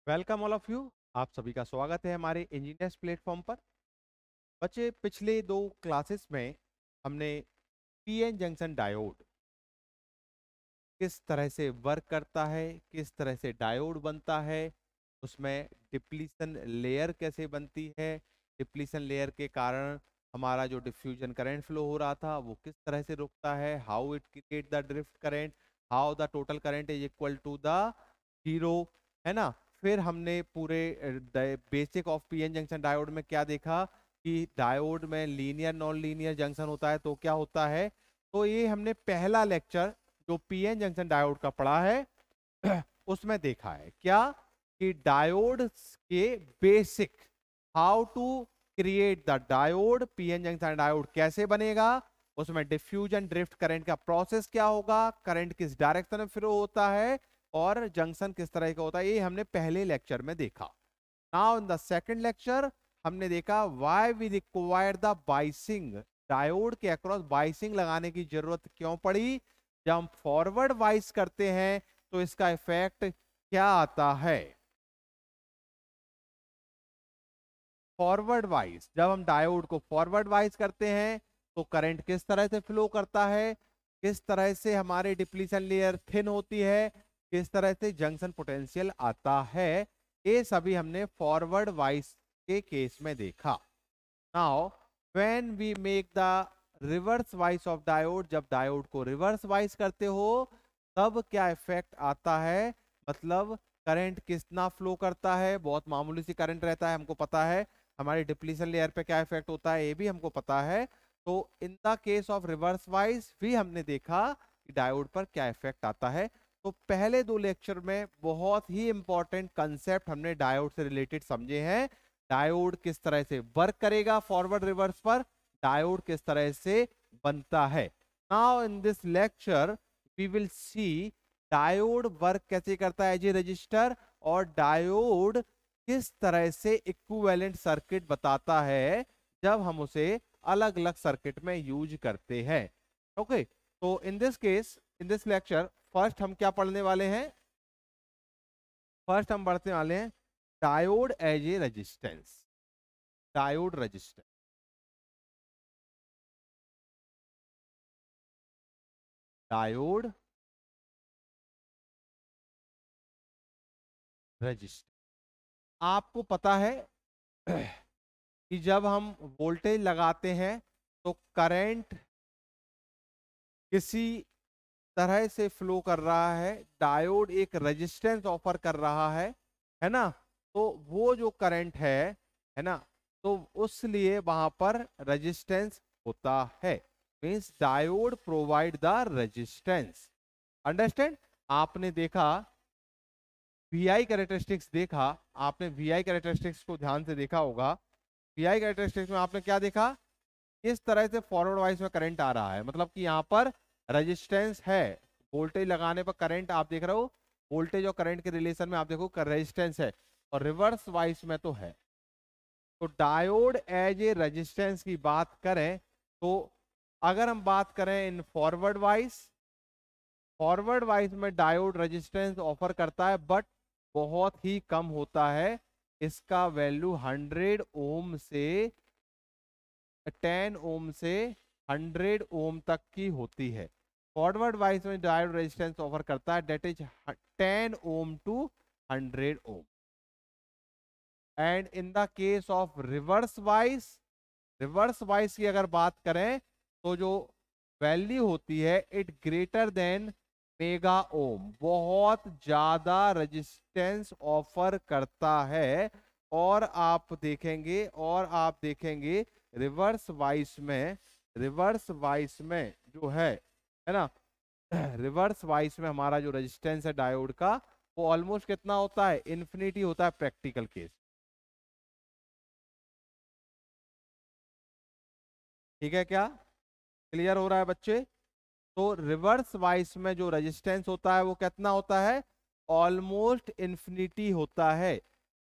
Welcome all of you. आप सभी का स्वागत है हमारे इंजीनियर्स प्लेटफॉर्म पर। बच्चे, पिछले दो क्लासेस में हमने पीएन जंक्शन डायोड किस तरह से वर्क करता है, किस तरह से डायोड बनता है, उसमें डिप्लीशन लेयर कैसे बनती है, डिप्लीशन लेयर के कारण हमारा जो डिफ्यूजन करंट फ्लो हो रहा था वो किस तरह से रुकता है, how it create the drift current, how the total current is equal to the zero, है ना। फिर हमने पूरे basic of PN junction diode में क्या देखा कि डायोड में लीनियर नॉन लीनियर जंक्शन होता है तो क्या होता है। तो ये हमने पहला लेक्चर जो पीएन जंक्शन डायोड का पढ़ा है उसमें देखा है क्या कि डायोड के basic, how to create the diode, PN junction diode कैसे बनेगा, उसमें डिफ्यूजन ड्रिफ्ट करंट का प्रोसेस क्या होगा, करंट किस डायरेक्शन में फ्लो होता है और जंक्शन किस तरह का होता है, ये हमने पहले लेक्चर में देखा। Now in the second lecture हमने देखा why we require the biasing, diode के अक्रॉस बाइसिंग लगाने की जरूरत क्यों पड़ी। जब हम फॉरवर्ड वाइज करते हैं तो इसका इफेक्ट क्या आता है। फॉरवर्ड वाइज, जब हम डायोड को फॉरवर्ड वाइज करते हैं तो करंट किस तरह से फ्लो करता है, किस तरह से हमारे डिप्लीशन लेयर थिन होती है, किस तरह से जंक्शन पोटेंशियल आता है, ये सभी हमने फॉरवर्ड वाइज के केस में देखा। Now when we make the reverse bias of diode, जब डायोड को रिवर्स वाइज करते हो तब क्या इफेक्ट आता है, मतलब करंट कितना फ्लो करता है, बहुत मामूली सी करंट रहता है, हमको पता है। हमारे डिप्लीशन लेयर पे क्या इफेक्ट होता है ये भी हमको पता है। तो इन the case of reverse wise भी हमने देखा कि डायोड पर क्या इफेक्ट आता है। तो पहले दो लेक्चर में बहुत ही इंपॉर्टेंट कंसेप्ट हमने डायोड से रिलेटेड समझे हैं। डायोड किस तरह से वर्क करेगा फॉरवर्ड रिवर्स पर, डायोड किस तरह से बनता है। Now in this lecture we will see diode work कैसे करता है एज ए रजिस्टर, और डायोड किस तरह से इक्विवेलेंट सर्किट बताता है जब हम उसे अलग अलग सर्किट में यूज करते हैं। ओके, तो इन this case, in this lecture first हम क्या पढ़ने वाले हैं, फर्स्ट हम पढ़ने वाले हैं diode as a resistance, diode resistance, diode resistance. आपको पता है कि जब हम वोल्टेज लगाते हैं तो करंट किसी तरह से फ्लो कर रहा है, डायोड एक रेजिस्टेंस ऑफर कर रहा है ना। तो वो जो करंट है ना, तो उस लिए वहां पर रेजिस्टेंस होता है, means diode provide the resistance. Understand. आपने देखा वीआई कैरेक्टरिस्टिक्स देखा, आपने वीआई कैरेक्टरिस्टिक्स को ध्यान से देखा होगा। वीआई कैरेक्टरिस्टिक्स में आपने क्या देखा, किस तरह से फॉरवर्ड वाइज में करंट आ रहा है, मतलब कि यहाँ पर रेजिस्टेंस है, वोल्टेज लगाने पर करंट आप देख रहे हो, वोल्टेज और करंट के रिलेशन में आप देखो रेजिस्टेंस है, और रिवर्स वाइज में तो है। तो डायोड एज ए रेजिस्टेंस की बात करें तो अगर हम बात करें इन फॉरवर्ड वाइज, फॉरवर्ड वाइज में डायोड रेजिस्टेंस ऑफर करता है बट बहुत ही कम होता है, इसका वैल्यू 100 ओम से 10 ओम से 100 ओम तक की होती है। फॉरवर्ड वाइज में डायोड रेजिस्टेंस ऑफर करता है that is 10 ohm to 100 ohm. And in the case of reverse bias, reverse bias की अगर बात करें तो जो वैल्यू होती है it greater than mega ohm, बहुत ज्यादा रेजिस्टेंस ऑफर करता है। और आप देखेंगे, और आप देखेंगे रिवर्स वाइस में, रिवर्स वाइस में जो है ना रिवर्स वाइस में हमारा जो रेजिस्टेंस है डायोड का वो ऑलमोस्ट कितना होता है, इन्फिनिटी होता है प्रैक्टिकल केस। ठीक है क्या, क्लियर हो रहा है बच्चे। तो रिवर्स वाइस में जो रेजिस्टेंस होता है वो कितना होता है, ऑलमोस्ट इन्फिनिटी होता है।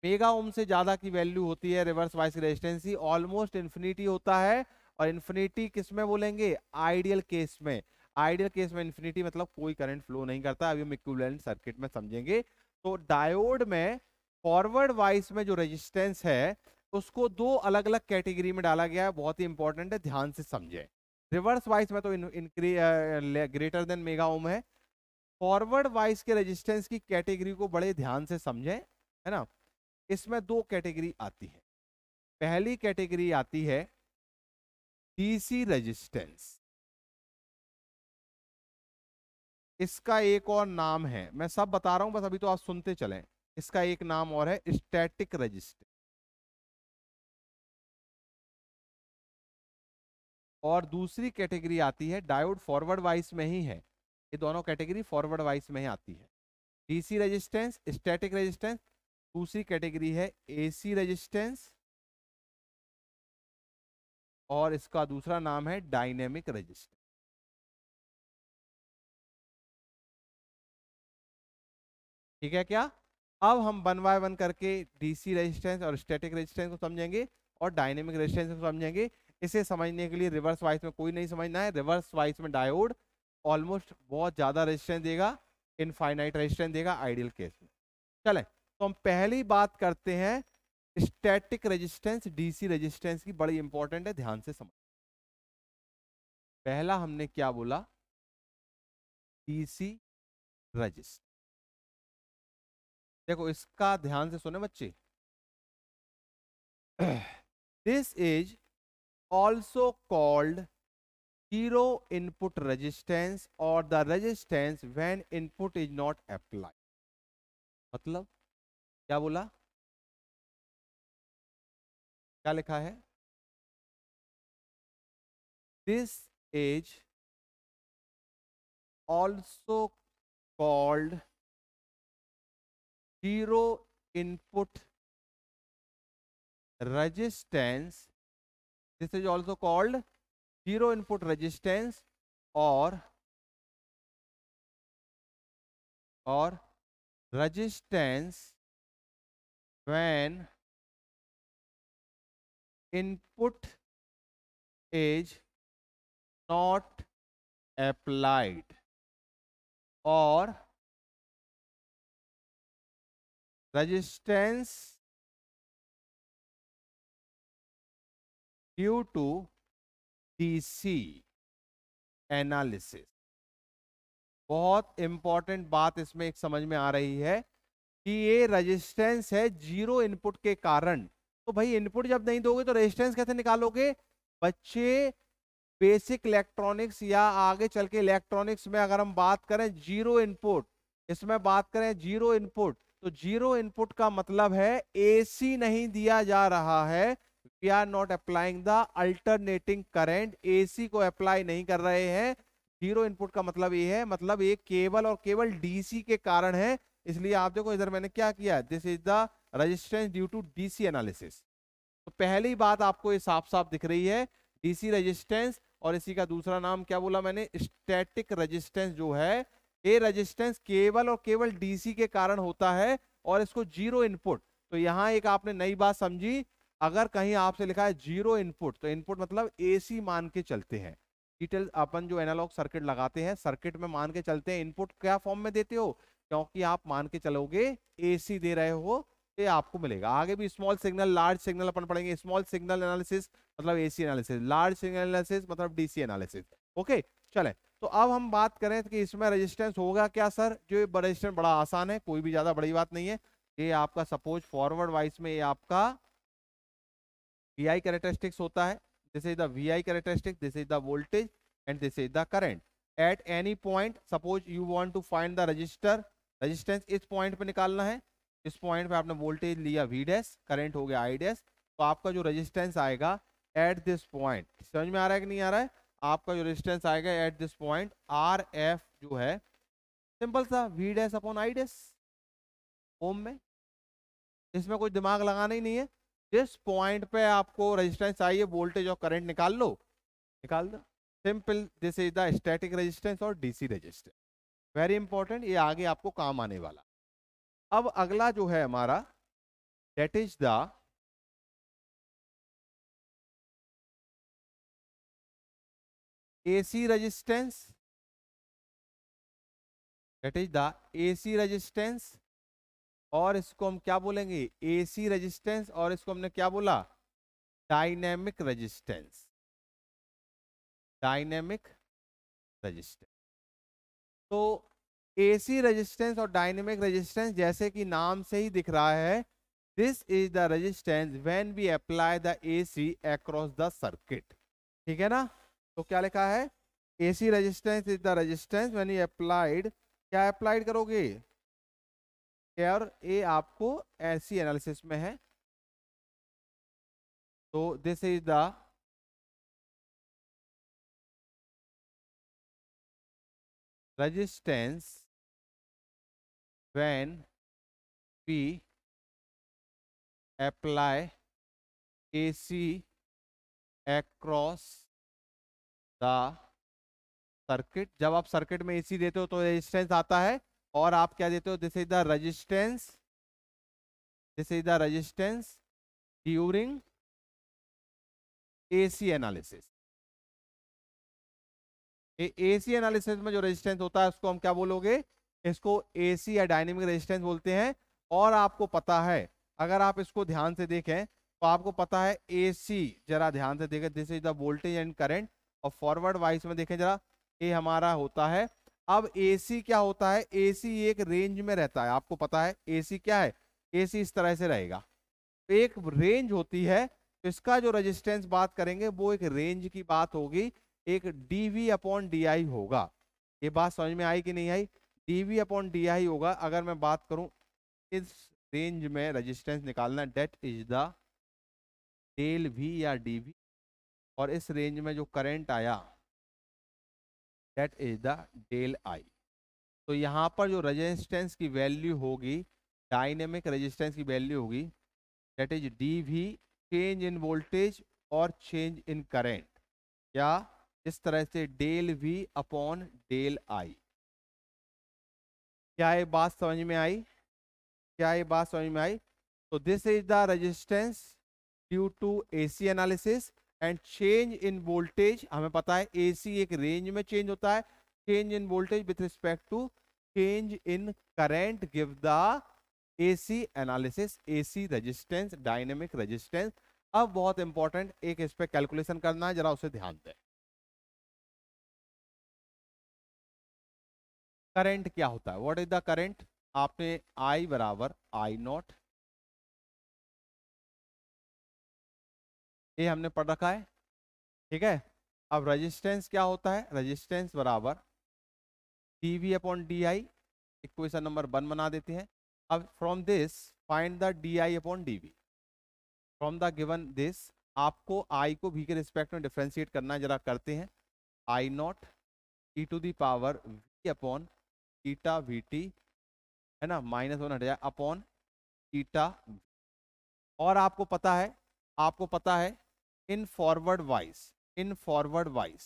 मेगा ओम से ज्यादा की वैल्यू होती है रिवर्स वाइस रेजिस्टेंस ही, ऑलमोस्ट इन्फिनिटी होता है। और इन्फिनिटी किस में बोलेंगे, आइडियल केस में। आइडियल केस में इन्फिनिटी मतलब कोई करंट फ्लो नहीं करता, अभी हम इक्विवेलेंट सर्किट में समझेंगे। तो डायोड में फॉरवर्ड वाइस में जो रेजिस्टेंस है उसको दो अलग अलग कैटेगरी में डाला गया है, बहुत ही इंपॉर्टेंट है, ध्यान से समझे। रिवर्स वाइस में तो ग्रेटर देन मेगा ओम है। फॉरवर्ड वाइस के रेजिस्टेंस की कैटेगरी को बड़े ध्यान से समझें, है ना। इसमें दो कैटेगरी आती है। पहली कैटेगरी आती है डीसी रेजिस्टेंस। इसका एक और नाम है, मैं सब बता रहा हूं बस अभी तो आप सुनते चलें। इसका एक नाम और है स्टैटिक रेजिस्टेंस। और दूसरी कैटेगरी आती है, डायोड फॉरवर्ड वाइस में ही है, ये दोनों कैटेगरी फॉरवर्ड वाइस में ही आती है। DC resistance, static resistance. दूसरी कैटेगरी है एसी रेजिस्टेंस, और इसका दूसरा नाम है डायनेमिक रेजिस्टेंस। ठीक है क्या? अब हम वन बाय वन करके डीसी रेजिस्टेंस और स्टैटिक रेजिस्टेंस को समझेंगे और डायनेमिक रेजिस्टेंस को समझेंगे। इसे समझने के लिए रिवर्स वाइस में कोई नहीं समझना है। रिवर्स वाइस में डायोड ऑलमोस्ट बहुत ज्यादा रेजिस्टेंस देगा, इनफाइनाइट रेजिस्टेंस देगा आइडियल केस में। चले तो हम पहली बात करते हैं स्टैटिक रेजिस्टेंस डीसी रेजिस्टेंस की, बड़ी इंपॉर्टेंट है, ध्यान से समझ। पहला हमने क्या बोला? DC resistance. देखो इसका ध्यान से सुने बच्चे। This is also called zero input resistance or the resistance when input is not applied। मतलब क्या बोला, क्या लिखा है? This is also called zero input resistance। This is also called zero input resistance or resistance when input is not applied, or resistance due to DC analysis. बहुत important बात इसमें एक समझ में आ रही है कि ये रेजिस्टेंस है जीरो इनपुट के कारण। तो भाई इनपुट जब नहीं दोगे तो रेजिस्टेंस कैसे निकालोगे बच्चे? बेसिक इलेक्ट्रॉनिक्स या आगे चल के इलेक्ट्रॉनिक्स में अगर हम बात करें जीरो इनपुट, इसमें बात करें जीरो इनपुट, तो जीरो इनपुट का मतलब है एसी नहीं दिया जा रहा है। We are not applying the alternating current, AC को अप्लाई नहीं कर रहे हैं। जीरो इनपुट का मतलब ये है, मतलब ये केवल और केवल डीसी के कारण है। इसलिए आप देखो इधर मैंने क्या किया, this is the resistance due to DC analysis. तो पहली बात आपको ये साफ साफ दिख रही है, डीसी रेजिस्टेंस। और इसी का दूसरा नाम क्या बोला मैंने? स्टैटिक रेजिस्टेंस जो है, ये रेजिस्टेंस केवल और केवल डीसी के कारण होता है और इसको जीरो इनपुट। तो यहां एक आपने नई बात समझी, अगर कहीं आपसे लिखा है जीरो इनपुट तो इनपुट मतलब एसी मान के चलते हैं। डिटेल अपन जो एनालॉग सर्किट लगाते हैं, सर्किट में मान के चलते हैं इनपुट क्या फॉर्म में देते हो, क्योंकि आप मान के चलोगे एसी दे रहे हो, ये आपको मिलेगा। आगे भी स्मॉल सिग्नल लार्ज सिग्नल अपन पढ़ेंगे। स्मॉल सिग्नल एनालिसिस मतलब AC analysis, large signal analysis मतलब डीसी एनालिसिस। ओके चले, तो अब हम बात करें कि इसमें रेजिस्टेंस होगा क्या सर? जो रेजिस्टेंस बड़ा आसान है, कोई भी ज्यादा बड़ी बात नहीं है। ये आपका सपोज फॉरवर्ड वाइस में ये आपका VI कैरेक्टरिस्टिक्स होता है। This is the VI characteristic, this is the voltage and this is the current. At any point suppose you want to find the register, resistance इस पॉइंट पे निकालना है। इस पॉइंट पे आपने वोल्टेज लिया V डैश, करंट हो गया I डैश, तो आपका जो रेजिस्टेंस आएगा एट दिस पॉइंट, समझ में आ रहा है कि नहीं आ रहा है? आपका जो रेजिस्टेंस आएगा एट दिस पॉइंट RF जो है, सिंपल सा V dash upon I dash ohm में, इसमें कोई दिमाग लगाना ही नहीं है। जिस पॉइंट पे आपको रेजिस्टेंस चाहिए वोल्टेज और करंट निकाल लो, निकाल दो, simple. This is the static resistance और डीसी रेजिस्टेंस, वेरी इंपॉर्टेंट, ये आगे आपको काम आने वाला। अब अगला जो है हमारा, that is the AC resistance, that is the AC resistance और इसको हम क्या बोलेंगे, एसी रेजिस्टेंस, और इसको हमने क्या बोला, डायनेमिक रेजिस्टेंस, डायनेमिक रेजिस्टेंस। तो एसी रेजिस्टेंस और डायनेमिक रेजिस्टेंस जैसे कि नाम से ही दिख रहा है, this is the resistance when we apply the AC across the circuit. ठीक है ना, तो क्या लिखा है, AC resistance is the resistance when you applied, क्या अप्लाइड करोगे, और ये आपको ऐसी एनालिसिस में है, तो this is the resistance when we apply AC across the circuit. जब आप सर्किट में एसी देते हो तो रेजिस्टेंस आता है, और आप क्या देते हो, this is the resistance, this is the resistance during AC analysis. AC analysis में जो रेजिस्टेंस होता है उसको हम क्या बोलोगे, इसको एसी या डायनेमिक रेजिस्टेंस बोलते हैं। और आपको पता है, अगर आप इसको ध्यान से देखें तो आपको पता है एसी, जरा ध्यान से देखें, this is the voltage and current, और फॉरवर्ड वाइज में देखें जरा, ये हमारा होता है। अब एसी क्या होता है, एसी एक रेंज में रहता है, आपको पता है एसी क्या है, एसी इस तरह से रहेगा, एक रेंज होती है। तो इसका जो रेजिस्टेंस बात करेंगे वो एक रेंज की बात होगी, एक डीवी अपॉन डी आई होगा। ये बात समझ में आई कि नहीं आई, डीवी अपॉन डी आई होगा। अगर मैं बात करूं इस रेंज में रेजिस्टेंस निकालना, that is the del V या डीवी, और इस रेंज में जो करंट आया that is the del I. तो यहां पर जो रेजिस्टेंस की वैल्यू होगी, डायनेमिक रेजिस्टेंस की वैल्यू होगी, that is dV, change in voltage और चेंज इन करंट, या इस तरह से del V upon del I. क्या ये बात समझ में आई, क्या ये बात समझ में आई। तो this is the resistance due to AC analysis, and change in voltage, हमें पता है एसी एक रेंज में चेंज होता है, change in voltage with respect to change in current give the AC analysis, AC resistance, dynamic resistance. अब बहुत important एक इस पे कैलकुलेशन करना है, जरा उसे ध्यान दें। करंट क्या होता है, व्हाट इज द करंट, आपने आई बराबर आई नॉट, ये हमने पढ़ रखा है, ठीक है। अब रेजिस्टेंस क्या होता है, रेजिस्टेंस बराबर dV upon d I, equation number 1 बना देते हैं। अब from this find the d I upon d V, from the given this, आपको आई को वी के रिस्पेक्ट में डिफ्रेंशिएट करना है, जरा करते हैं। I naught e to the power V upon eta V T, है ना, -1 हट जाए, अपॉन ईटा। और आपको पता है, आपको पता है इन फॉरवर्ड वाइज, इन फॉरवर्ड वाइज,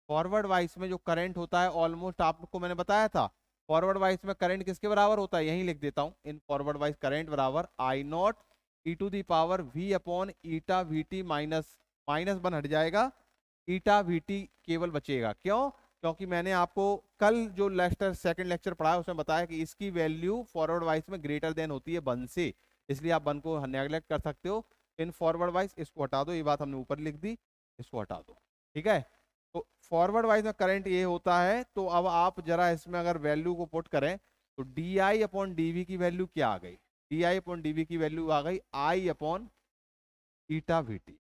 फॉरवर्ड वाइज में जो करंट होता है ऑलमोस्ट आपको मैंने बताया था, फॉरवर्ड वाइज में करंट किसके बराबर होता है, यहीं लिख देता हूं, इन फॉरवर्ड वाइज करंट बराबर I naught e to the power V upon eta V T, -1 हट जाएगा, ईटा वी टी केवल बचेगा। क्यों, क्योंकि मैंने आपको कल जो लेक्चर सेकंड लेक्चर पढ़ाया उसमें बताया कि इसकी वैल्यू फॉरवर्ड वाइज में ग्रेटर देन होती है 1 से, इसलिए आप 1 को नेगलेक्ट कर सकते हो। इन फॉरवर्ड वाइज इसको हटा दो, ये बात हमने ऊपर लिख दी, इसको हटा दो, ठीक है। तो फॉरवर्ड वाइज में करंट ये होता है। तो अब आप जरा इसमें अगर वैल्यू को पुट करें तो डी आई अपॉन डी की वैल्यू क्या आ गई, डी आई अपॉन डी की वैल्यू आ गई आई अपॉन ईटा वी टी,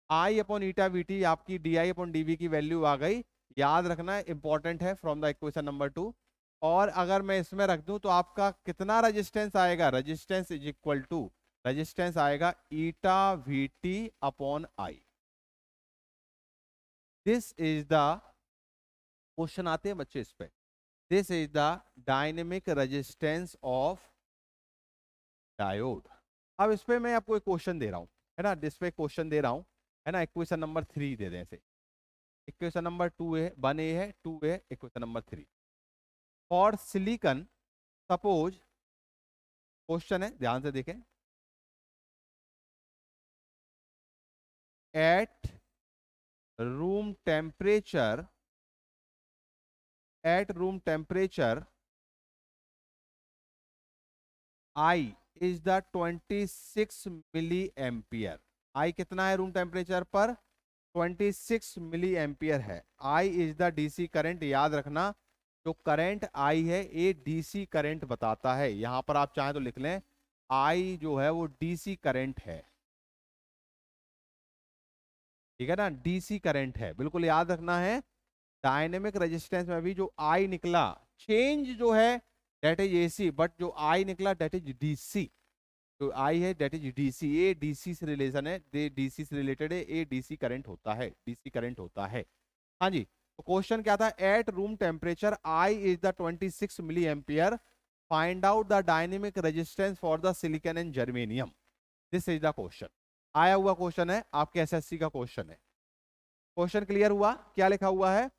आई अपॉन ईटा वी टी आपकी डी आई अपॉन डी की वैल्यू आ गई। याद रखना इंपॉर्टेंट है फ्रॉम द इक्वेशन नंबर 2। और अगर मैं इसमें रख दूं तो आपका कितना रेजिस्टेंस आएगा, resistance is equal to, resistance आएगा eta V T upon I. This is the question आते हैं बच्चे इस पे, this is the dynamic resistance of diode. अब इस पे मैं आपको एक क्वेश्चन दे रहा हूं, है ना, इस पे क्वेश्चन दे रहा हूं, है ना, इक्वेशन नंबर 3 दे दें इसे, इक्वेशन नंबर 2 है, 1 है, 2 है, equation number 3 for silicon. Suppose question है, ध्यान से देखें, at room temperature, at room temperature I is the 26 milli ampere. I कितना है रूम टेम्परेचर पर? 26 मिली एम्पियर है। I is the DC current. याद रखना जो करंट आई है ये डीसी करंट बताता है। यहां पर आप चाहें तो लिख लें आई जो है वो डीसी करंट है। ठीक है ना, डीसी करंट है, बिल्कुल याद रखना है। डायनेमिक रेजिस्टेंस में भी जो आई निकला, चेंज जो है दैट इज एसी, बट जो आई निकला दैट इज डीसी। जो आई है दैट इज डीसी। ये डीसी से रिलेशन है, डीसी से रिलेटेड है, ये डीसी करंट होता है, डीसी करंट होता है। हाँ जी, तो क्वेश्चन क्या था? At room temperature I is the 26 milli ampere, find out the dynamic resistance for the silicon and germanium. This is the question. आया हुआ क्वेश्चन है, आपके एसएससी का क्वेश्चन है। क्वेश्चन क्लियर हुआ? क्या लिखा हुआ है?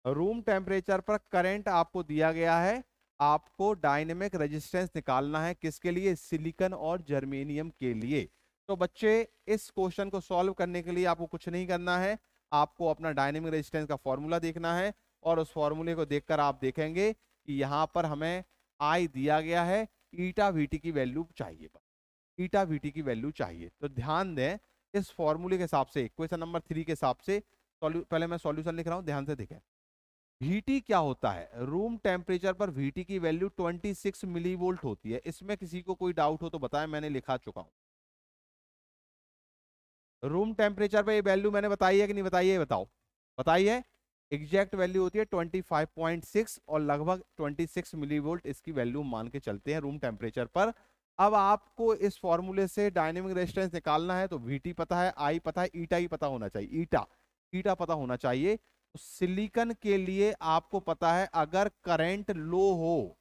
रूम टेम्परेचर पर करंट आपको दिया गया है, आपको डायनेमिक रेजिस्टेंस निकालना है। किसके लिए? सिलिकॉन और जर्मेनियम के लिए। तो बच्चे इस क्वेश्चन को सॉल्व करने के लिए आपको कुछ नहीं करना है, आपको अपना डायनेमिक रेजिस्टेंस का फॉर्मूला देखना है, और उस फॉर्मूले को देखकर आप देखेंगे कि यहाँ पर हमें आई दिया गया है, ईटा वीटी की वैल्यू चाहिए, ईटा वीटी की वैल्यू चाहिए। तो ध्यान दें इस फॉर्मूले के हिसाब से, क्वेश्चन नंबर 3 के हिसाब से पहले मैं सॉल्यूशन लिख रहा हूं, ध्यान से देखें। Vt क्या होता है? रूम टेम्परेचर पर Vt की वैल्यू 26 मिली वोल्ट होती है। इसमें किसी को कोई डाउट हो तो बताएं, मैंने लिखा चुका हूं। रूम टेम्परेचर पर ये वैल्यू मैंने बताई है कि नहीं बताई है? बताओ, बताई है। एग्जैक्ट वैल्यू होती है 25.6 और लगभग 26 मिली वोल्ट इसकी वैल्यू मान के चलते हैं रूम टेम्परेचर पर। अब आपको इस फॉर्मूले से डायनेमिक रेजिस्टेंस निकालना है, तो Vt पता है, आई पता है, ईटा ही पता होना चाहिए, ईटा ईटा पता होना चाहिए। तो सिलिकॉन के लिए आपको पता है अगर करंट लो हो,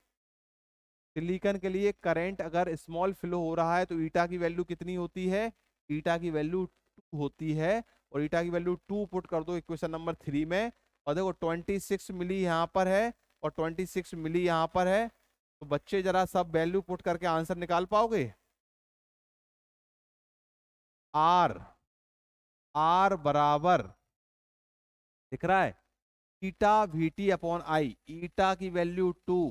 सिलिकॉन के लिए करंट अगर स्मॉल फ्लो हो रहा है, तो ईटा की वैल्यू कितनी होती है? ईटा की वैल्यू 2 होती है। और ईटा की वैल्यू 2 पुट कर दो इक्वेशन नंबर 3 में, और देखो 26 मिली यहां पर है और 26 मिली यहां पर है। तो बच्चे जरा सब वैल्यू पुट करके आंसर निकाल पाओगे? आर, आर बराबर दिख रहा है ईटा वीटी अपॉन आई। ईटा की वैल्यू 2,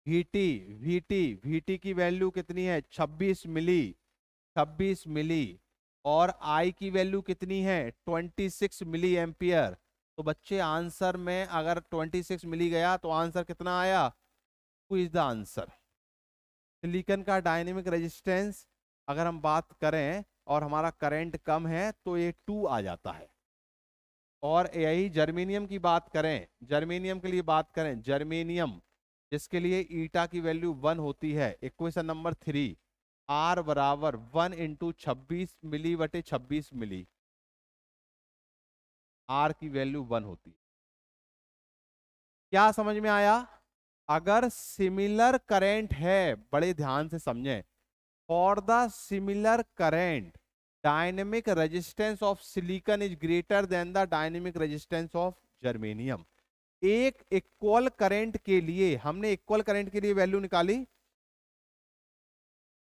वीटी वीटी वीटी की वैल्यू कितनी है? 26 मिली, 26 मिली। और आई की वैल्यू कितनी है? 26 मिली एम्पियर। तो बच्चे आंसर में अगर 26 मिली गया तो आंसर कितना आया? Two is the answer. Silicon का डायनेमिक रेजिस्टेंस अगर हम बात करें और हमारा करंट कम है तो ये 2 आ जाता है। और यही जर्मेनियम की बात करें, जर्मेनियम के लिए बात करें, जर्मेनियम जिसके लिए ईटा की वैल्यू 1 होती है, इक्वेशन नंबर 3, आर बराबर 1 इंटू 26 मिली बटे 26 मिली, आर की वैल्यू 1 होती है। क्या समझ में आया? अगर सिमिलर करंट है, बड़े ध्यान से समझें, for the similar current dynamic resistance of silicon is greater than the dynamic resistance of germanium. एक इक्वल करंट के लिए हमने इक्वल करंट के लिए वैल्यू निकाली,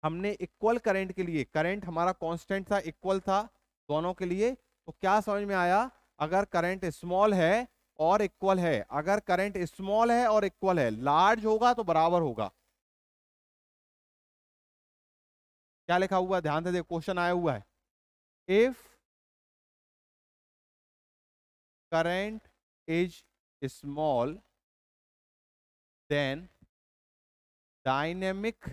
हमने इक्वल करंट के लिए, करंट हमारा कांस्टेंट था, इक्वल था दोनों के लिए। तो क्या समझ में आया? अगर करंट स्मॉल है और इक्वल है, अगर करंट स्मॉल है और इक्वल है, लार्ज होगा तो बराबर होगा। क्या लिखा हुआ है? ध्यान से देखो, क्वेश्चन आया हुआ है, if current is small then dynamic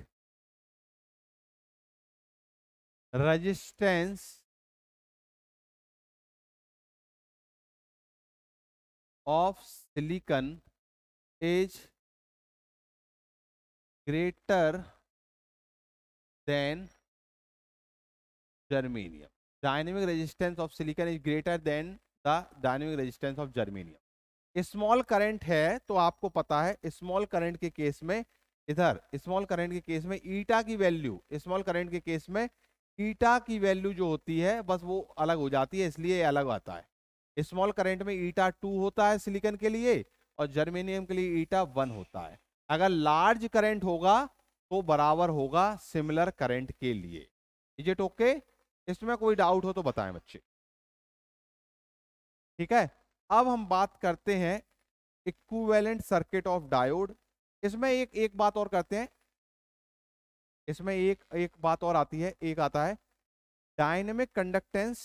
resistance of silicon is greater than germanium. Dynamic resistance of silicon is greater than the dynamic resistance of germanium. Small current है तो आपको पता है स्मॉल करंट के केस में, इधर स्मॉल करंट के case में ईटा की वैल्यू, स्मॉल करंट के केस में ईटा की वैल्यू जो होती है बस वो अलग हो जाती है, इसलिए अलग आता है। स्मॉल करंट में ईटा 2 होता है सिलिकॉन के लिए और जर्मेनियम के लिए ईटा 1 होता है। अगर लार्ज करंट होगा तो बराबर होगा सिमिलर करंट के लिए। Is it okay? इसमें कोई डाउट हो तो बताएं बच्चे। ठीक है, अब हम बात करते हैं इक्विवेलेंट सर्किट ऑफ डायोड। इसमें एक बात और करते हैं, इसमें एक एक बात और आती है, एक आता है डायनेमिक कंडक्टेंस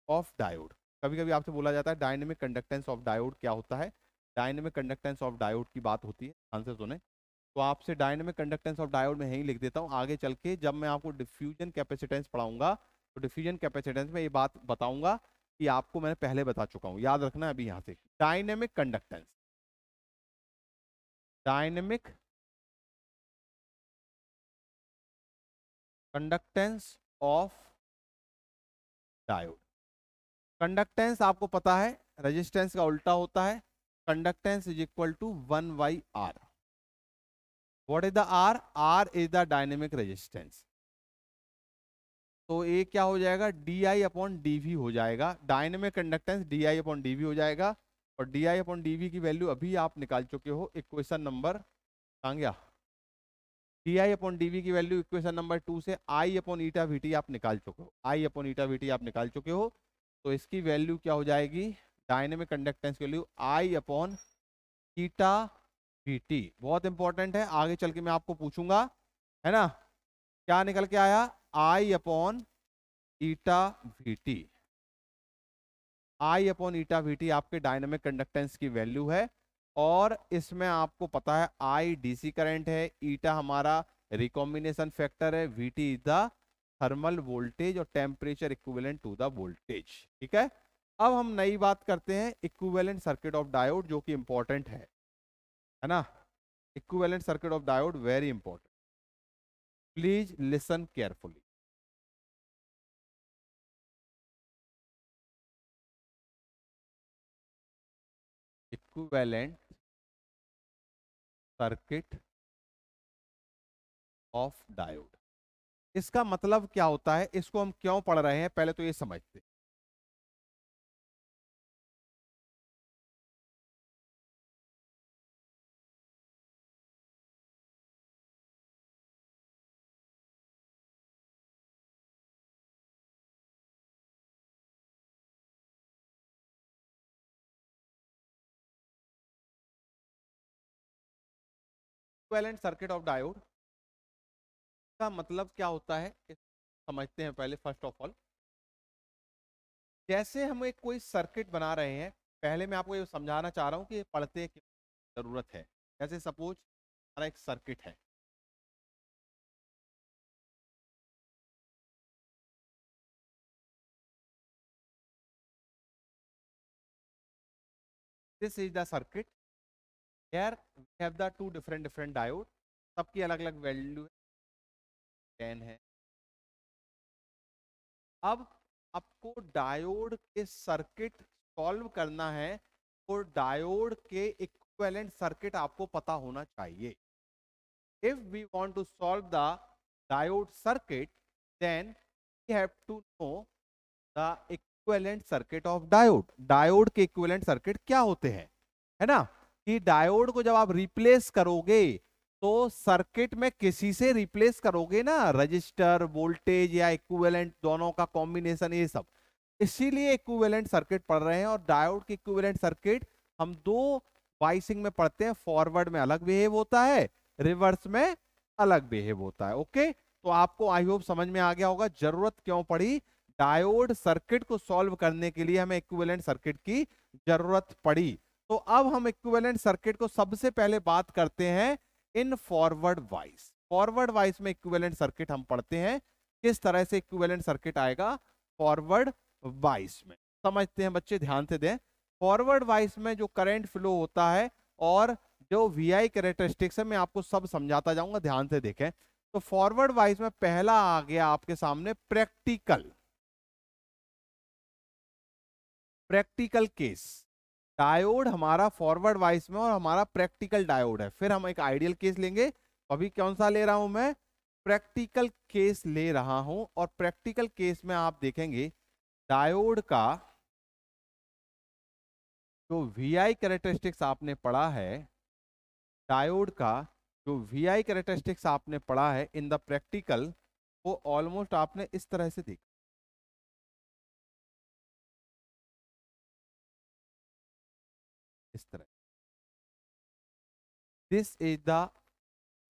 ऑफ डायोड। कभी कभी आपसे बोला जाता है डायनेमिक कंडक्टेंस ऑफ डायोड क्या होता है। डायनेमिक कंडक्टेंस ऑफ डायोड की बात होती है, ध्यान से सुने। तो आपसे डायनेमिक कंडक्टेंस ऑफ डायोड में यही लिख देता हूँ, आगे चल के जब मैं आपको डिफ्यूजन कैपेसिटेंस पढ़ाऊंगा तो डिफ्यूजन कैपेसिटेंस में ये बात बताऊंगा कि आपको मैंने पहले बता चुका हूँ, याद रखना है अभी यहाँ से। Dynamic conductance, dynamic conductance of diode. Conductance आपको पता है रेजिस्टेंस का उल्टा होता है। Conductance is equal to 1/R। What is the R? R is the dynamic resistance. तो ये क्या हो जाएगा, d I upon d V हो जाएगा। Dynamic conductance d I upon d V हो जाएगा। और d I upon d V की वैल्यू अभी आप निकाल चुके हो, इक्वेशन नंबर कहाँ गया, d I upon d V की वैल्यू इक्वेशन नंबर 2 से I upon eta V T आप निकाल चुके हो, I upon eta V T आप निकाल चुके हो। तो इसकी वैल्यू क्या हो जाएगी, डायनेमिक कंडक्टेंस की वैल्यू आई अपॉन ईटा वी टी। बहुत इंपॉर्टेंट है, आगे चल के मैं आपको पूछूंगा, है ना। क्या निकल के आया, आई अपॉन ईटा वी टी। आई अपॉन ईटा वी टी आपके डायनेमिक कंडक्टेंस की वैल्यू है। और इसमें आपको पता है आई डीसी करंट है, ईटा हमारा रिकॉम्बिनेशन फैक्टर है, V T is the thermal voltage और temperature equivalent to the voltage. ठीक है, अब हम नई बात करते हैं इक्विवेलेंट सर्किट ऑफ डायोड, जो कि इंपॉर्टेंट है ना। Equivalent circuit of diode very important, please listen carefully. Equivalent circuit of diode, इसका मतलब क्या होता है, इसको हम क्यों पढ़ रहे हैं, पहले तो ये समझते हैं। इक्विवेलेंट सर्किट ऑफ डायोड का मतलब क्या होता है, समझते हैं पहले। फर्स्ट ऑफ ऑल, जैसे हम एक कोई सर्किट बना रहे हैं, पहले मैं आपको ये समझाना चाह रहा हूं कि ये पढ़ते की जरूरत है। जैसे सपोज हमारा एक सर्किट है, this is the circuit, here we have the two different diode, सबकी अलग अलग वैल्यू 10 है। अब आपको डायोड के सर्किट सॉल्व करना है, और डायोड के इक्विवेलेंट सर्किट आपको पता होना चाहिए। if we want to solve the diode circuit, then we have to know the equivalent circuit of diode। Diode के इक्विवेलेंट सर्किट क्या होते हैं, है ना। कि डायोड को जब आप रिप्लेस करोगे तो सर्किट में किसी से रिप्लेस करोगे ना, रजिस्टर, वोल्टेज या इक्विवेलेंट, दोनों का कॉम्बिनेशन, ये सब। इसीलिए इक्विवेलेंट सर्किट पढ़ रहे हैं। और डायोड के इक्विवेलेंट सर्किट हम दो वाइसिंग में पढ़ते हैं, फॉरवर्ड में अलग बिहेव होता है, रिवर्स में अलग बिहेव होता है। ओके, तो आपको आई होप समझ में आ गया होगा जरूरत क्यों पड़ी, डायोड सर्किट को सॉल्व करने के लिए हमें इक्विवेलेंट सर्किट की जरूरत पड़ी। तो अब हम इक्विवेलेंट सर्किट को सबसे पहले बात करते हैं इन फॉरवर्ड वाइस। फॉरवर्ड वाइस में इक्विवेलेंट सर्किट हम पढ़ते हैं, किस तरह से इक्विवेलेंट सर्किट आएगा फॉरवर्ड वाइस में, समझते हैं बच्चे, ध्यान से दें। फॉरवर्ड वाइस में जो करंट फ्लो होता है और जो वीआई कैरेक्टरिस्टिक्स है, मैं आपको सब समझाता जाऊंगा, ध्यान से देखें। तो फॉरवर्ड वाइस में पहला आ गया आपके सामने प्रैक्टिकल, प्रैक्टिकल केस। डायोड हमारा फॉरवर्ड वाइस में और हमारा प्रैक्टिकल डायोड है। फिर हम एक आइडियल केस लेंगे, अभी कौन सा ले रहा हूं मैं, प्रैक्टिकल केस ले रहा हूं। और प्रैक्टिकल केस में आप देखेंगे डायोड का जो वीआई कैरेक्टरिस्टिक्स आपने पढ़ा है, डायोड का जो वीआई कैरेक्टरिस्टिक्स आपने पढ़ा है इन द प्रैक्टिकल, वो ऑलमोस्ट आपने इस तरह से देखा, इस तरह। This is the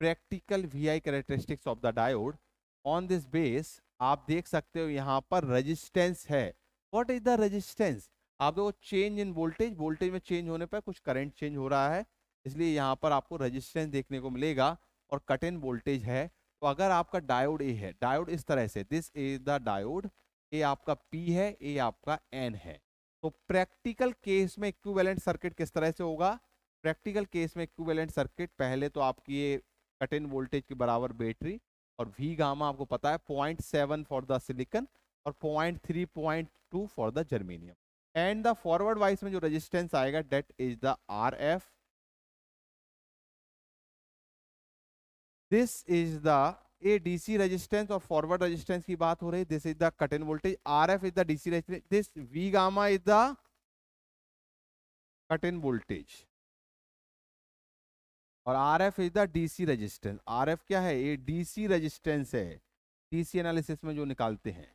practical VI characteristics of the diode. On this base आप देख सकते हो यहाँ पर रेजिस्टेंस है। What is the resistance? आप देखो चेंज इन वोल्टेज, वोल्टेज में चेंज होने पर कुछ करंट चेंज हो रहा है, इसलिए यहाँ पर आपको रेजिस्टेंस देखने को मिलेगा। और कट इन वोल्टेज है। तो अगर आपका डायोड ए है, डायोड इस तरह से, दिस इज द डायोड, ए आपका पी है, ए आपका एन है। तो प्रैक्टिकल केस में इक्विवेलेंट सर्किट किस तरह से होगा? प्रैक्टिकल केस में इक्विवेलेंट सर्किट, पहले तो आपकी ये कट इन वोल्टेज के बराबर बैटरी, और वी गामा आपको पता है 0.7 फॉर द सिलिकन और 0.3 0.2 for the germanium. And the forward bias में जो रेजिस्टेंस आएगा that is the R F. This is the a DC resistance और फॉरवर्ड रेजिस्टेंस की बात हो रही है। This is the cut in voltage, R F is the DC resistance, this V gamma is the cut in voltage और R F is the DC resistance. R F क्या है? ये डीसी रेजिस्टेंस है, डीसी एनालिसिस में जो निकालते हैं।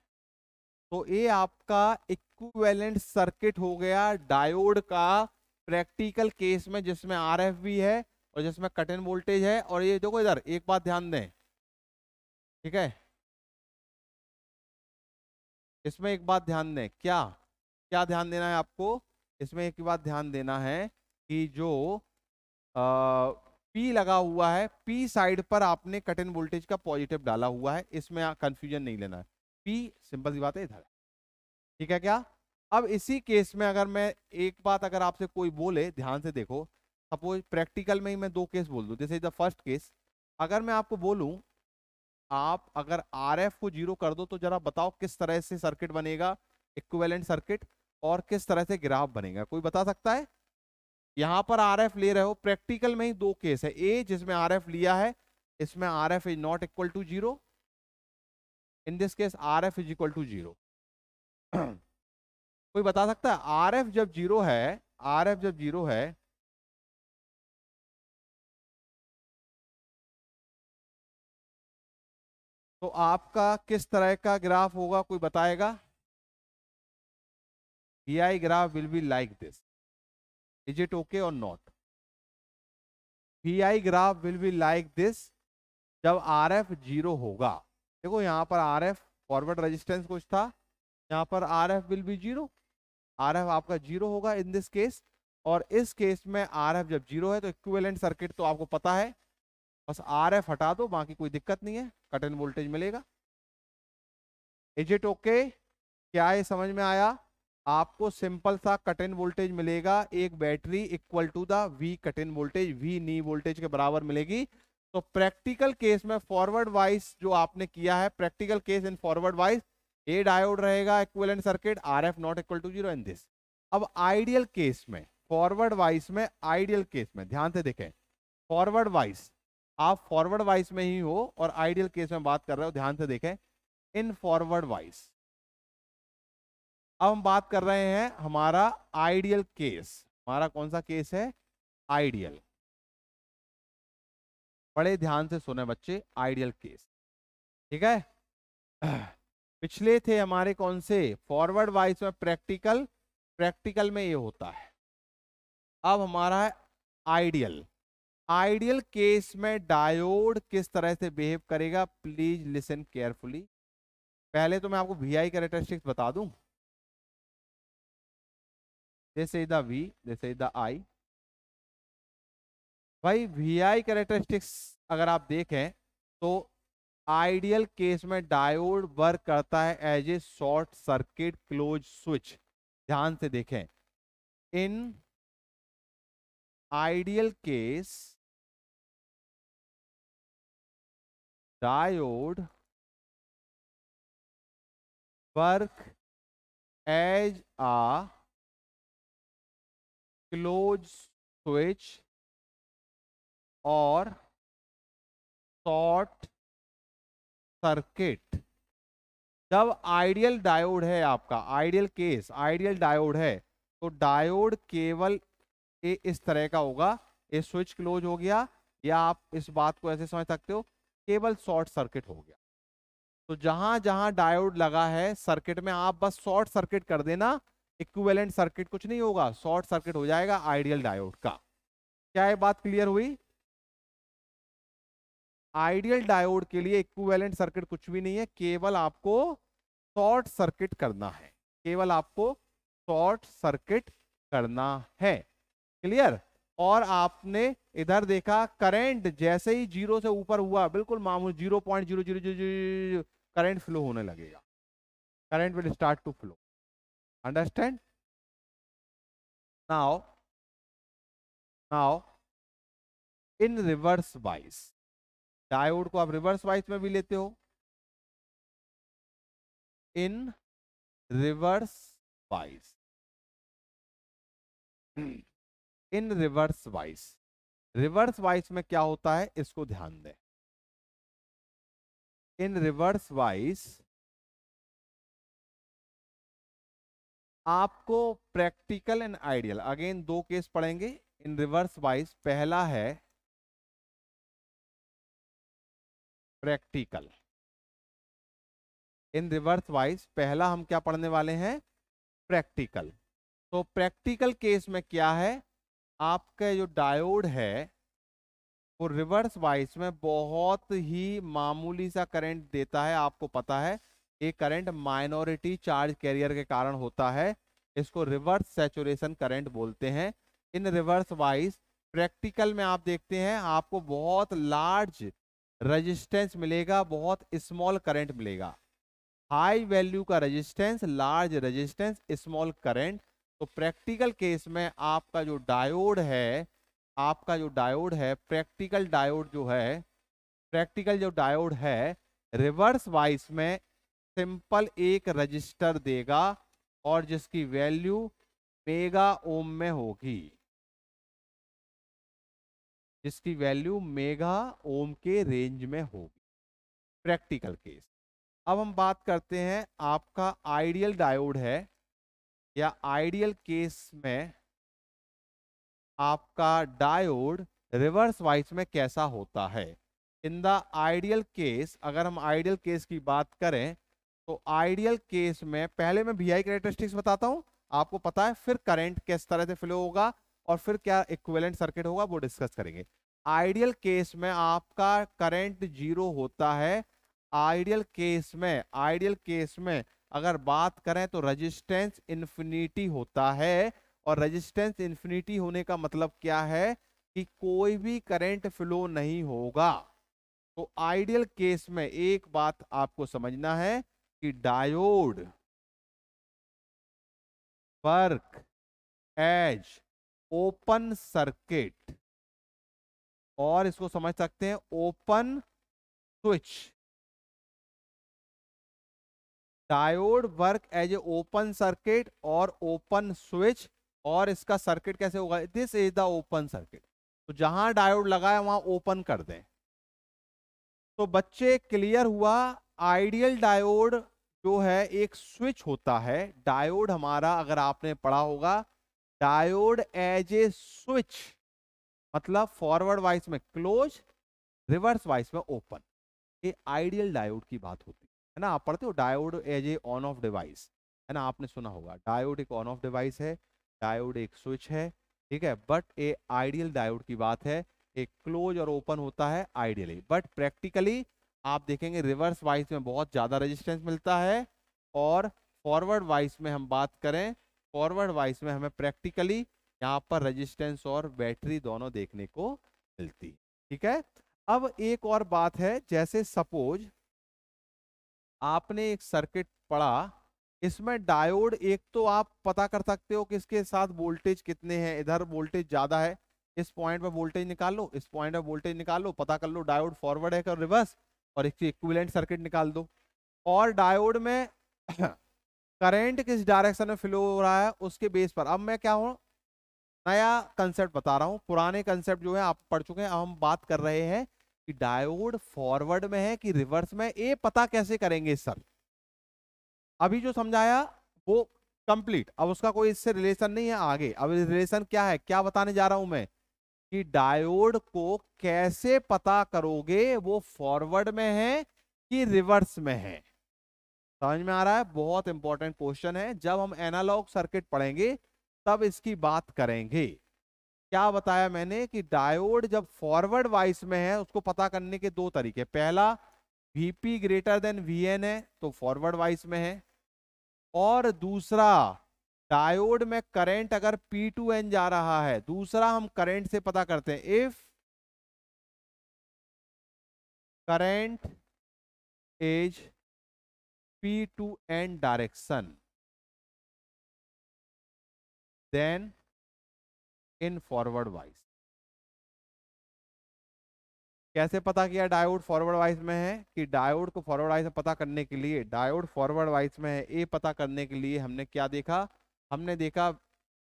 तो ये आपका इक्विवेलेंट सर्किट हो गया डायोड का प्रैक्टिकल केस में, जिसमें आर एफ भी है और जिसमें कट इन वोल्टेज है। और ये देखो इधर एक बात ध्यान दें, ठीक है, इसमें एक बात ध्यान दें। क्या क्या ध्यान देना है आपको? इसमें एक बात ध्यान देना है कि जो पी लगा हुआ है, पी साइड पर आपने कट इन वोल्टेज का पॉजिटिव डाला हुआ है, इसमें कंफ्यूजन नहीं लेना है। पी सिंपल सी बात है, इधर है, ठीक है क्या? अब इसी केस में अगर मैं एक बात, अगर आपसे कोई बोले, ध्यान से देखो, सपोज प्रैक्टिकल में ही मैं दो केस बोल दूं, this is the first case. अगर मैं आपको बोलूं आप अगर आर एफ को 0 कर दो तो जरा बताओ किस तरह से सर्किट बनेगा, इक्विवेलेंट सर्किट, और किस तरह से ग्राफ बनेगा, कोई बता सकता है? यहां पर आर एफ ले रहे हो, प्रैक्टिकल में ही दो केस है, ए जिसमें आर एफ लिया है, इसमें R F is not equal to 0, in this case R F is equal to 0। कोई बता सकता है आर एफ जब 0 है, आर एफ जब 0 है तो आपका किस तरह का ग्राफ होगा, कोई बताएगा? VI graph will be like this, is it okay और not? VI graph will be like this जब आर एफ 0 होगा। देखो यहाँ पर आर एफ फॉरवर्ड रेजिस्टेंस कुछ था, यहाँ पर R F will be 0, R F आपका 0 होगा इन दिस केस। और इस केस में आर एफ जब 0 है तो इक्विवेलेंट सर्किट तो आपको पता है, बस आर एफ हटा दो, बाकी कोई दिक्कत नहीं है, कट इन वोल्टेज मिलेगा। Is it okay? क्या ये समझ में आया? आपको सिंपल सा कट इन वोल्टेज मिलेगा, एक battery equal to the V cut in voltage, V knee voltage के बराबर मिलेगी। तो प्रैक्टिकल केस में फॉरवर्ड वाइज जो आपने किया है, practical case in forward bias, a diode रहेगा equivalent circuit, R F not equal to 0 in this. अब आइडियल केस में, फॉरवर्ड वाइज में, आइडियल केस में ध्यान से देखें, फॉरवर्ड वाइज, आप फॉरवर्ड वाइज में ही हो और आइडियल केस में बात कर रहे हो, ध्यान से देखें। इन फॉरवर्ड वाइज अब हम बात कर रहे हैं हमारा आइडियल केस। हमारा कौन सा केस है? आइडियल। बड़े ध्यान से सुने बच्चे, आइडियल केस, ठीक है। पिछले थे हमारे कौन से? फॉरवर्ड वाइज में प्रैक्टिकल, प्रैक्टिकल में ये होता है। अब हमारा है आइडियल। आइडियल केस में डायोड किस तरह से बिहेव करेगा, प्लीज लिसन केयरफुली। पहले तो मैं आपको VI कैरेक्टरिस्टिक्स बता दूं, this is the V, this is the I। भाई VI कैरेक्टरिस्टिक्स अगर आप देखें तो आइडियल केस में डायोड वर्क करता है as a short circuit close switch. ध्यान से देखें, in ideal case diode work as a close switch और शॉर्ट सर्किट। जब आइडियल डायोड है आपका, आइडियल केस, आइडियल डायोड है, तो डायोड केवल इस तरह का होगा, ये स्विच क्लोज हो गया, या आप इस बात को ऐसे समझ सकते हो केवल शॉर्ट सर्किट हो गया। तो जहां जहां डायोड लगा है सर्किट में, आप बस शॉर्ट सर्किट कर देना, इक्विवेलेंट सर्किट कुछ नहीं होगा, शॉर्ट सर्किट हो जाएगा आइडियल डायोड का। क्या ये बात क्लियर हुई? आइडियल डायोड के लिए इक्विवेलेंट सर्किट कुछ भी नहीं है, केवल आपको शॉर्ट सर्किट करना है, केवल आपको शॉर्ट सर्किट करना है। क्लियर? और आपने इधर देखा करंट जैसे ही 0 से ऊपर हुआ, बिल्कुल मामूली 0.0000 करंट फ्लो होने लगेगा, current will start to flow. Understand? Now now in reverse bias, diode को आप रिवर्स वाइज में भी लेते हो, in reverse bias, in reverse bias, reverse bias में क्या होता है इसको ध्यान दें। इन रिवर्स वाइज आपको प्रैक्टिकल एंड आइडियल, अगेन दो केस पढ़ेंगे इन रिवर्स वाइज। पहला है प्रैक्टिकल, इन रिवर्स वाइज पहला हम क्या पढ़ने वाले हैं, प्रैक्टिकल। तो प्रैक्टिकल केस में क्या है, आपका जो डायोड है वो रिवर्स वाइज में बहुत ही मामूली सा करंट देता है। आपको पता है ये करंट माइनॉरिटी चार्ज कैरियर के कारण होता है, इसको रिवर्स सैचुरेशन करंट बोलते हैं। इन रिवर्स वाइज प्रैक्टिकल में आप देखते हैं आपको बहुत लार्ज रेजिस्टेंस मिलेगा, बहुत स्मॉल करंट मिलेगा। हाई वैल्यू का resistance, large resistance, small current. तो प्रैक्टिकल केस में आपका जो डायोड है, आपका जो डायोड है, प्रैक्टिकल डायोड जो है, प्रैक्टिकल जो डायोड है रिवर्स वाइज में सिंपल एक रजिस्टर देगा और जिसकी वैल्यू मेगा ओम में होगी, जिसकी वैल्यू मेगा ओम के रेंज में होगी, प्रैक्टिकल केस। अब हम बात करते हैं आपका आइडियल डायोड है या आइडियल केस में आपका डायोड रिवर्स वाइज में कैसा होता है। इन द आइडियल केस, अगर हम आइडियल केस की बात करें तो आइडियल केस में पहले मैं वीआई कैरेक्टरिस्टिक्स बताता हूं, आपको पता है, फिर करंट किस तरह से फ्लो होगा और फिर क्या इक्विवेलेंट सर्किट होगा वो डिस्कस करेंगे। आइडियल केस में आपका करंट 0 होता है। आइडियल केस में, आइडियल केस में अगर बात करें तो रेजिस्टेंस इन्फिनिटी होता है। और रेजिस्टेंस इन्फिनिटी होने का मतलब क्या है कि कोई भी करंट फ्लो नहीं होगा। तो आइडियल केस में एक बात आपको समझना है कि diode work as open circuit, और इसको समझ सकते हैं open switch. Diode work as a open circuit और ओपन स्विच। और इसका सर्किट कैसे होगा, this is the open circuit. तो जहां डायोड लगा है वहां ओपन कर दें। तो बच्चे क्लियर हुआ, आइडियल डायोड जो है एक स्विच होता है। डायोड हमारा अगर आपने पढ़ा होगा, डायोड एज ए स्विच मतलब फॉरवर्ड वाइज में क्लोज, रिवर्स वाइज में ओपन। ये आइडियल डायोड की बात होती है ना। आप पढ़ते हो diode as a on off device, है ना, आपने सुना होगा डायोड एक ऑन ऑफ डिवाइस है, डायोड एक स्विच है, ठीक है। बट ये आइडियल डायोड की बात है, एक क्लोज और ओपन होता है आइडियली। बट प्रैक्टिकली आप देखेंगे रिवर्स वाइज में बहुत ज्यादा रेजिस्टेंस मिलता है, और फॉरवर्ड वाइज में हम बात करें, फॉरवर्ड वाइज में हमें प्रैक्टिकली यहाँ पर रेजिस्टेंस और बैटरी दोनों देखने को मिलती, ठीक है। अब एक और बात है, जैसे सपोज आपने एक सर्किट पढ़ा, इसमें डायोड एक तो आप पता कर सकते हो कि इसके साथ वोल्टेज कितने हैं, इधर वोल्टेज ज्यादा है, इस पॉइंट पर वोल्टेज निकाल लो, इस पॉइंट पर वोल्टेज निकाल लो, पता कर लो डायोड फॉरवर्ड है और रिवर्स, और इसकी इक्विवेलेंट सर्किट निकाल दो। और डायोड में करंट किस डायरेक्शन में फ्लो हो रहा है उसके बेस पर। अब मैं क्या हूं, नया कंसेप्ट बता रहा हूं, पुराने कंसेप्ट जो है आप पढ़ चुके हैं। अब हम बात कर रहे हैं कि डायोड फॉरवर्ड में है कि रिवर्स में, ये पता कैसे करेंगे सर। अभी जो समझाया वो कंप्लीट, अब उसका कोई इससे रिलेशन नहीं है आगे। अब रिलेशन क्या है, क्या बताने जा रहा हूं मैं, कि डायोड को कैसे पता करोगे वो फॉरवर्ड में है कि रिवर्स में है। समझ में आ रहा है? बहुत इंपॉर्टेंट क्वेश्चन है, जब हम एनालॉग सर्किट पढ़ेंगे तब इसकी बात करेंगे। क्या बताया मैंने कि डायोड जब फॉरवर्ड वाइस में है उसको पता करने के दो तरीके, पहला Vp ग्रेटर देन Vn है तो फॉरवर्ड वाइस में है, और दूसरा डायोड में करंट अगर P2N जा रहा है, दूसरा हम करंट से पता करते हैं, if current is P2N direction then in forward bias. कैसे पता किया डायोड फॉरवर्ड वाइस में है? कि डायोड को फॉरवर्ड वाइस में पता करने के लिए, डायोड फॉरवर्ड वाइस में है ये पता करने के लिए हमने क्या देखा, हमने देखा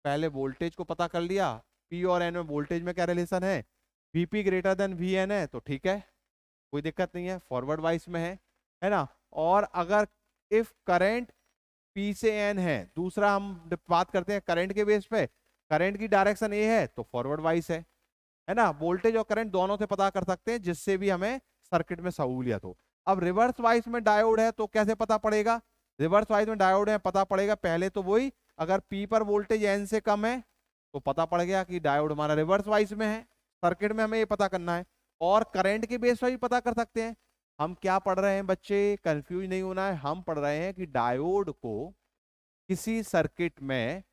पहले वोल्टेज को पता कर लिया, पी और एन में वोल्टेज में क्या रिलेशन है, VP greater than V N है तो ठीक है, कोई दिक्कत नहीं है, फॉरवर्ड वाइस में है ना। और अगर इफ करंट पी से एन है, दूसरा हम बात करते हैं करंट के बेस पे, करंट की डायरेक्शन ए है तो फॉरवर्ड वाइस है ना। वोल्टेज और करंट दोनों से पता कर सकते हैं जिससे भी हमें सर्किट में सहूलियत हो। अब रिवर्स वाइस में डायोड है तो कैसे पता पड़ेगा, रिवर्स वाइस में डायोड है पता पड़ेगा पहले तो वही, अगर पी पर वोल्टेज एन से कम है तो पता पड़ गया कि डायोड हमारा रिवर्स वाइस में है, सर्किट में हमें ये पता करना है। और करंट के बेस पर भी पता कर सकते हैं। हम क्या पढ़ रहे हैं बच्चे, कंफ्यूज नहीं होना है, हम पढ़ रहे हैं कि डायोड को किसी सर्किट में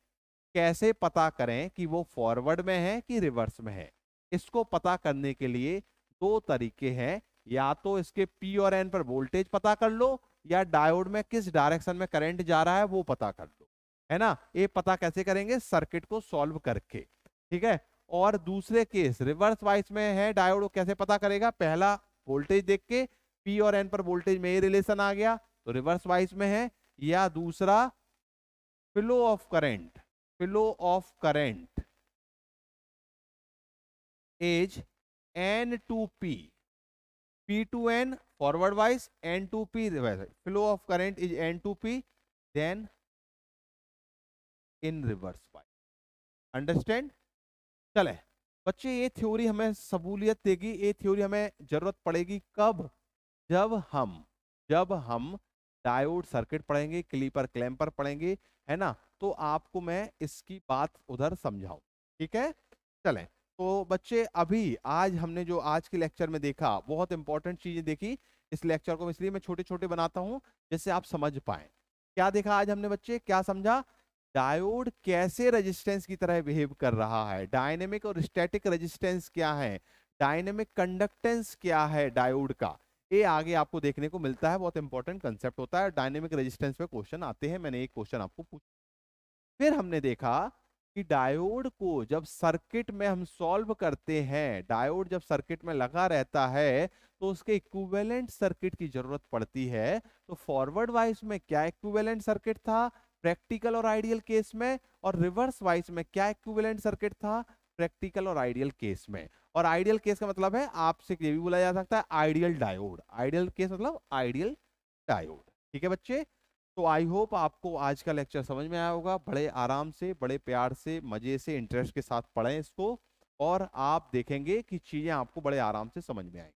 कैसे पता करें कि वो फॉरवर्ड में है कि रिवर्स में है। इसको पता करने के लिए दो तरीके हैं, या तो इसके पी और एन पर वोल्टेज पता कर लो, या डायोड में किस डायरेक्शन में करंट जा रहा है वो पता कर लो, है ना। ये पता कैसे करेंगे, सर्किट को सॉल्व करके, ठीक है। और दूसरे केस रिवर्स वाइस में है डायोड को कैसे पता करेगा, पहला वोल्टेज देख के पी और एन पर वोल्टेज में ये रिलेशन आ गया तो रिवर्स वाइस में है, या दूसरा flow of current, flow of current is N2P, P2N forward wise, N2P reverse. Flow of current is N2P, then in reverse wise. Understand? चले बच्चे, ये थ्योरी हमें सबूलियत देगी, ये थ्योरी हमें जरूरत पड़ेगी कब, जब हम डायोड सर्किट पढ़ेंगे, क्लीपर क्लैंपर पढ़ेंगे, है ना। तो आपको मैं इसकी बात उधर समझाऊं, ठीक है। चलें तो बच्चे, अभी आज हमने जो आज के लेक्चर में देखा बहुत इंपॉर्टेंट चीजें देखी। इस लेक्चर को इसलिए मैं छोटे छोटे बनाता हूं जिससे आप समझ पाए। क्या देखा आज हमने बच्चे, क्या समझा, डायोड कैसे रेजिस्टेंस की तरह बिहेव कर रहा है, डायनेमिक और स्टैटिक रेजिस्टेंस क्या है, डायनेमिक कंडक्टेंस क्या है डायोड का, ये आगे आपको देखने को मिलता है। बहुत इंपॉर्टेंट कंसेप्ट होता है, डायनेमिक रेजिस्टेंस पे क्वेश्चन आते हैं, मैंने एक क्वेश्चन आपको पूछा। फिर हमने देखा कि डायोड को जब सर्किट में हम सॉल्व करते हैं, डायोड जब सर्किट में लगा रहता है तो उसके इक्विवेलेंट सर्किट की जरूरत पड़ती है। तो फॉरवर्ड वाइस में क्या इक्विवेलेंट सर्किट था, प्रैक्टिकल और आइडियल केस में, और रिवर्स वाइस में क्या इक्विवेलेंट सर्किट था, प्रैक्टिकल और आइडियल केस में। और आइडियल केस का मतलब है आपसे ये भी बोला जा सकता है आइडियल डायोड, आइडियल केस मतलब आइडियल डायोड, ठीक है बच्चे। तो आई होप आपको आज का लेक्चर समझ में आया होगा। बड़े आराम से, बड़े प्यार से, मजे से, इंटरेस्ट के साथ पढ़ें इसको, और आप देखेंगे कि चीजें आपको बड़े आराम से समझ में आएंगी।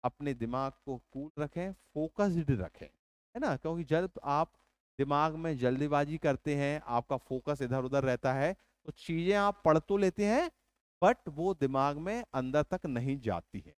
अपने दिमाग को कूल रखें, फोकस्ड रखें, है ना, क्योंकि जब आप दिमाग में जल्दीबाजी करते हैं, आपका फोकस इधर उधर रहता है, तो चीजें आप पढ़ तो लेते हैं बट वो दिमाग में अंदर तक नहीं जाती है।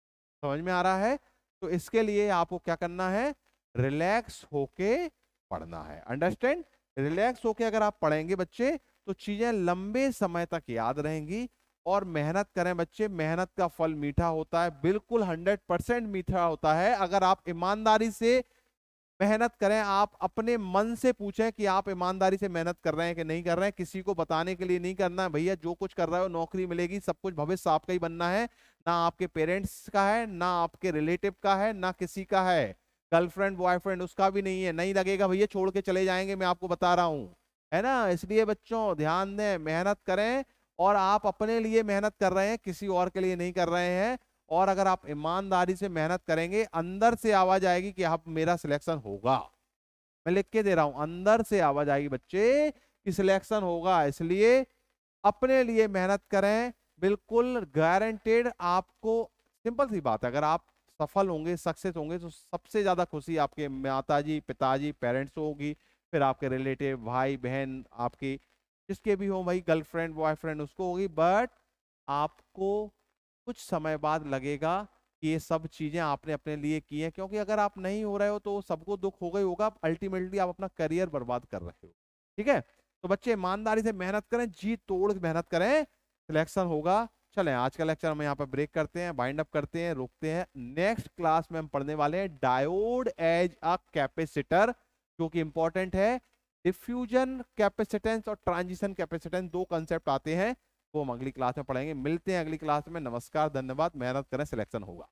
समझ में आ रहा है? तो इसके लिए आपको क्या करना है, रिलैक्स होके पढ़ना है। अंडरस्टैंड? रिलैक्स होके अगर आप पढ़ेंगे बच्चे तो चीजें लंबे समय तक याद रहेंगी। और मेहनत करें बच्चे, मेहनत का फल मीठा होता है, बिल्कुल 100% मीठा होता है अगर आप ईमानदारी से मेहनत करें। आप अपने मन से पूछें कि आप ईमानदारी से मेहनत कर रहे हैं कि नहीं कर रहे हैं। किसी को बताने के लिए नहीं करना है भैया, जो कुछ कर रहा है नौकरी मिलेगी, सब कुछ भविष्य आपका ही बनना है, ना आपके पेरेंट्स का है, ना आपके रिलेटिव का है, ना किसी का है, गर्लफ्रेंड बॉयफ्रेंड उसका भी नहीं है, नहीं लगेगा भैया, छोड़ के चले जाएंगे, मैं आपको बता रहा हूँ, है ना। इसलिए बच्चों ध्यान दें, मेहनत करें, और आप अपने लिए मेहनत कर रहे हैं, किसी और के लिए नहीं कर रहे हैं। और अगर आप ईमानदारी से मेहनत करेंगे, अंदर से आवाज आएगी कि आप मेरा सिलेक्शन होगा। मैं लिख के दे रहा हूं, अंदर से आवाज आएगी बच्चे कि सिलेक्शन होगा। इसलिए अपने लिए मेहनत करें, बिल्कुल गारंटेड आपको। सिंपल सी बात है, अगर आप सफल होंगे, सक्सेस होंगे, तो सबसे ज्यादा खुशी आपके माताजी पिताजी पेरेंट्स होगी, फिर आपके रिलेटिव भाई बहन, आपके जिसके भी हो भाई, गर्लफ्रेंड बॉयफ्रेंड उसको होगी। बट आपको कुछ समय बाद लगेगा कि ये सब चीजें आपने अपने लिए की हैं, क्योंकि अगर आप नहीं हो रहे हो तो सबको दुख होगा ही होगा, अल्टीमेटली आप अपना करियर बर्बाद कर रहे हो। ठीक है, तो बच्चे ईमानदारी से मेहनत करें, जी तोड़ मेहनत करें, सिलेक्शन होगा। चलें, आज का लेक्चर हम यहाँ पर ब्रेक करते हैं, बाइंड अप करते हैं, रोकते हैं। नेक्स्ट क्लास में हम पढ़ने वाले हैं डायोड एज अ कैपेसिटर, जो कि इंपॉर्टेंट है। डिफ्यूजन कैपेसिटेंस और ट्रांजिशन कैपेसिटेंस, दो कंसेप्ट आते हैं, वो हम अगली क्लास में पढ़ेंगे। मिलते हैं अगली क्लास में। नमस्कार, धन्यवाद, मेहनत करें, सिलेक्शन होगा।